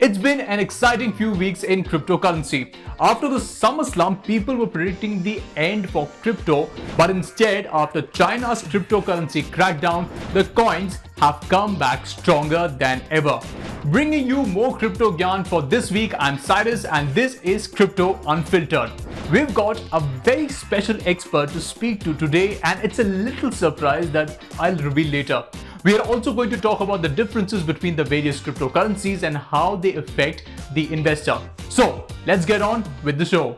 It's been an exciting few weeks in cryptocurrency. After the summer slump, people were predicting the end for crypto, but instead, after China's cryptocurrency crackdown, the coins have come back stronger than ever. Bringing you more crypto gyan for this week, I'm Cyrus and this is Crypto Unfiltered. We've got a very special expert to speak to today, and it's a little surprise that I'll reveal later. We are also going to talk about the differences between the various cryptocurrencies and how they affect the investor. So let's get on with the show.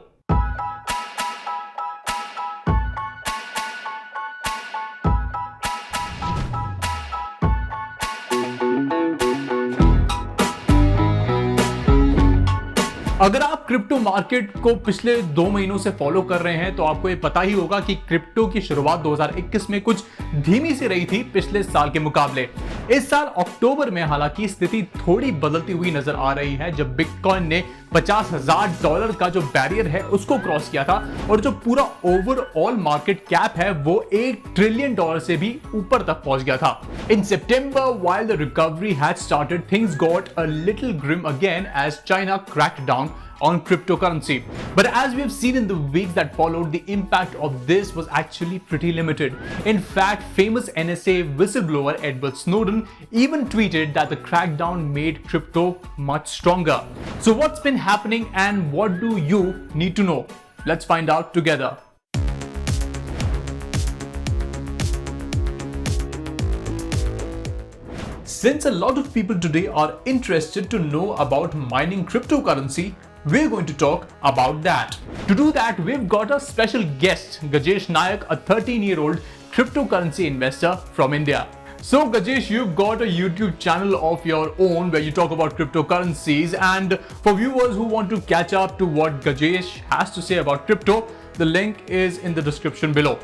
अगर आप crypto market को पिछले 2 महीनों से follow कर रहे हैं तो आपको ये पता ही होगा कि क्रिप्टो की शुरुआत 2021 में कुछ धीमी सी रही थी पिछले साल के मुकाबले। इस साल अक्टूबर में हालांकि स्थिति थोड़ी बदलती हुई नजर आ रही है, जब बिटकॉइन ने $50,000 का जो बैरियर है उसको क्रॉस किया था और जो पूरा ओवरऑल मार्केट कैप है वो $1 ट्रिलियन से भी ऊपर तक पहुंच गया था। In September, while the recovery had started, things got a little grim again as China cracked down on cryptocurrency. But as we have seen in the weeks that followed, the impact of this was actually pretty limited. In fact, famous NSA whistleblower Edward Snowden even tweeted that the crackdown made crypto much stronger. So what's been happening and what do you need to know? Let's find out together. Since a lot of people today are interested to know about mining cryptocurrency, we're going to talk about that. To do that, we've got a special guest, Gajesh Naik, a 13-year-old cryptocurrency investor from India. So Gajesh, you've got a YouTube channel of your own where you talk about cryptocurrencies, and for viewers who want to catch up to what Gajesh has to say about crypto, the link is in the description below.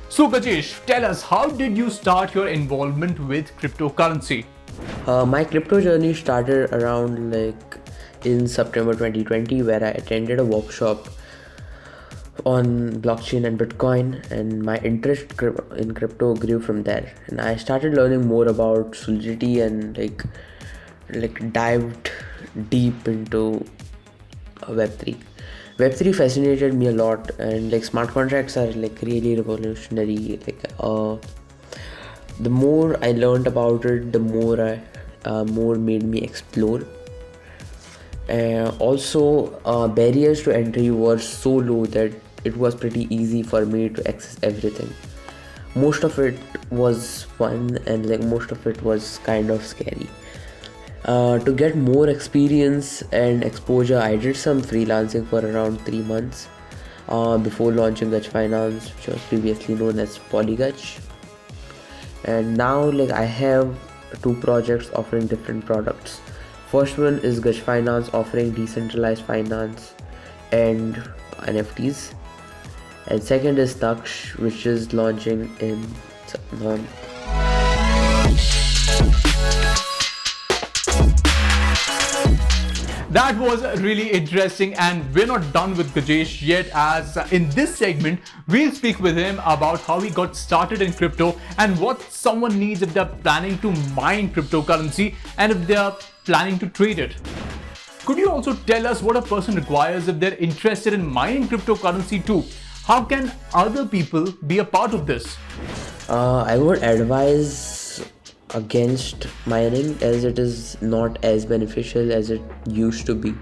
So Gajesh, tell us, how did you start your involvement with cryptocurrency? My crypto journey started around in September 2020, where I attended a workshop on blockchain and Bitcoin, and my interest in crypto grew from there. And I started learning more about Solidity and dived deep into Web3. Web3 fascinated me a lot, and smart contracts are really revolutionary. The more I learned about it, the more made me explore. Also, barriers to entry were so low that it was pretty easy for me to access everything. Most of it was fun and most of it was kind of scary. To get more experience and exposure, I did some freelancing for around 3 months before launching Gaj Finance, which was previously known as Polygaj. And now I have 2 projects offering different products. First one is Gaj Finance, offering decentralized finance and NFTs. And second is Taksh, which is launching in That was really interesting, and we're not done with Gajesh yet, as in this segment we'll speak with him about how he got started in crypto and what someone needs if they're planning to mine cryptocurrency and if they're planning to trade it. Could you also tell us what a person requires if they're interested in mining cryptocurrency too? How can other people be a part of this? I would advise against mining, as it is not as beneficial as it used to be.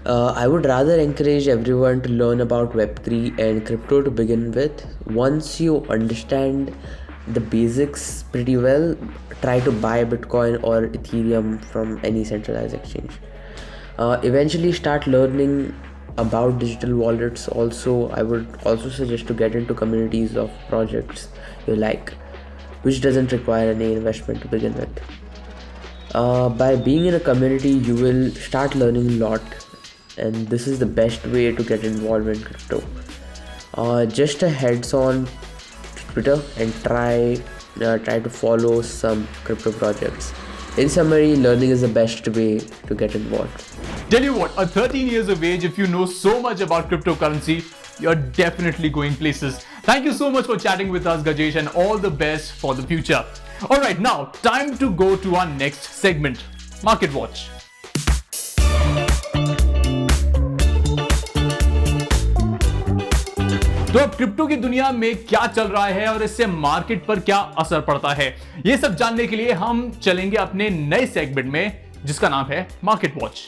I would rather encourage everyone to learn about Web3 and crypto to begin with. Once you understand the basics pretty well, try to buy Bitcoin or Ethereum from any centralized exchange. Eventually start learning about digital wallets. Also, I would also suggest to get into communities of projects you like, which doesn't require any investment to begin with. By being in a community, you will start learning a lot, and this is the best way to get involved in crypto. Just a heads-on Twitter and try to follow some crypto projects. In summary, learning is the best way to get involved. Tell you what, at 13 years of age, if you know so much about cryptocurrency, you're definitely going places. Thank you so much for chatting with us, Gajesh, and all the best for the future. Alright, now time to go to our next segment, Market Watch. तो अब crypto की दुनिया में क्या चल रहा है और इससे मार्केट पर क्या असर पड़ता है, ये सब जानने के लिए हम चलेंगे अपने नए सेगमेंट में जिसका नाम है market watch.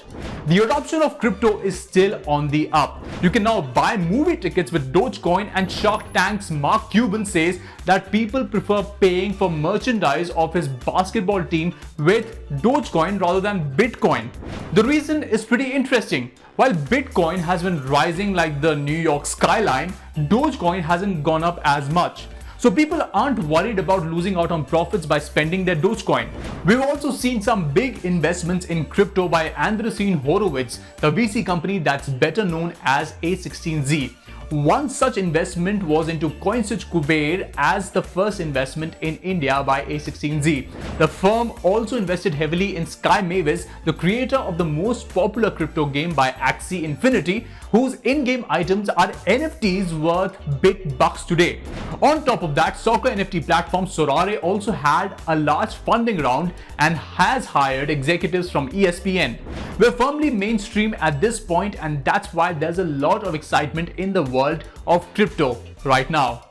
The adoption of crypto is still on the up. You can now buy movie tickets with Dogecoin, and Shark Tank's Mark Cuban says that people prefer paying for merchandise of his basketball team with Dogecoin rather than Bitcoin. The reason is pretty interesting. While Bitcoin has been rising like the New York skyline, Dogecoin hasn't gone up as much. So people aren't worried about losing out on profits by spending their Dogecoin. We've also seen some big investments in crypto by Andreessen Horowitz, the VC company that's better known as A16Z. One such investment was into CoinSwitch Kuber as the first investment in India by A16Z. The firm also invested heavily in Sky Mavis, the creator of the most popular crypto game by Axie Infinity, whose in-game items are NFTs worth big bucks today. On top of that, soccer NFT platform Sorare also had a large funding round and has hired executives from ESPN. We're firmly mainstream at this point, and that's why there's a lot of excitement in the world of crypto right now.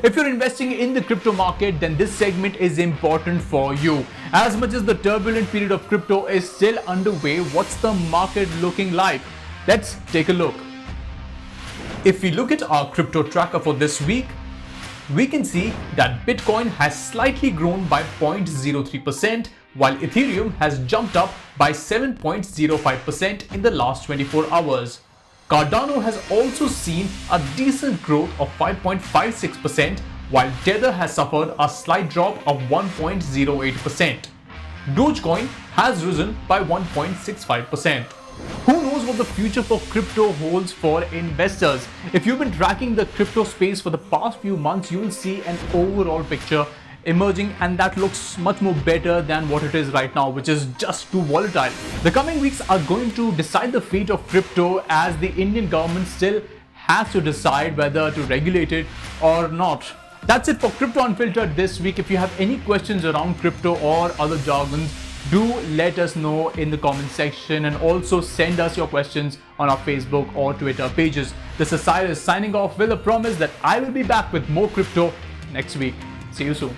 If you're investing in the crypto market, then this segment is important for you. As much as the turbulent period of crypto is still underway, what's the market looking like? Let's take a look. If we look at our crypto tracker for this week, we can see that Bitcoin has slightly grown by 0.03%, while Ethereum has jumped up by 7.05% in the last 24 hours. Cardano has also seen a decent growth of 5.56%, while Tether has suffered a slight drop of 1.08%. Dogecoin has risen by 1.65%. Who knows what the future for crypto holds for investors? If you've been tracking the crypto space for the past few months, you will see an overall picture emerging, and that looks much more better than what it is right now, which is just too volatile. The coming weeks are going to decide the fate of crypto, as the Indian government still has to decide whether to regulate it or not. That's it for Crypto Unfiltered this week. If you have any questions around crypto or other jargons, do let us know in the comment section, and also send us your questions on our Facebook or Twitter pages. This is Cyrus signing off with a promise that I will be back with more crypto next week. See you soon.